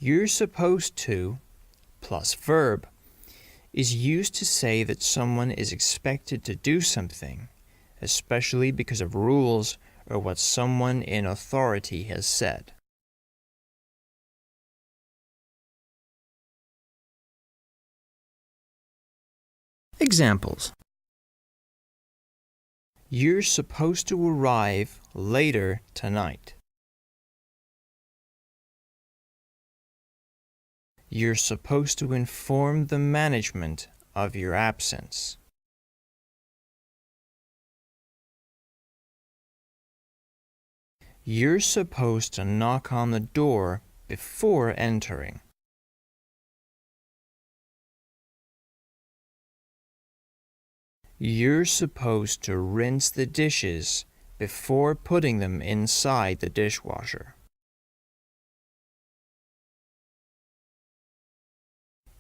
You're supposed to plus verb is used to say that someone is expected to do something, especially because of rules or what someone in authority has said. Examples. You're supposed to arrive later tonight. You're supposed to inform the management of your absence. You're supposed to knock on the door before entering. You're supposed to rinse the dishes before putting them inside the dishwasher.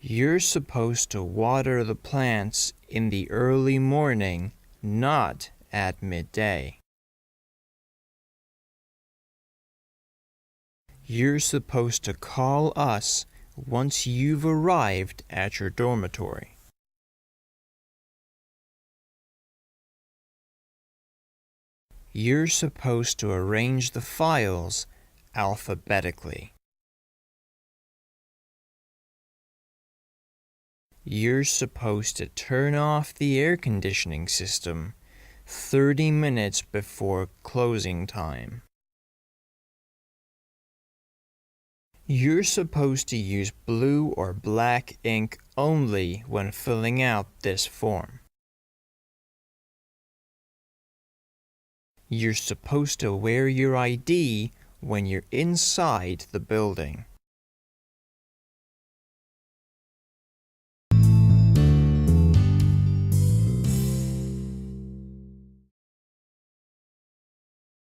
You're supposed to water the plants in the early morning, not at midday. You're supposed to call us once you've arrived at your dormitory. You're supposed to arrange the files alphabetically. You're supposed to turn off the air conditioning system 30 minutes before closing time. You're supposed to use blue or black ink only when filling out this form. You're supposed to wear your ID when you're inside the building.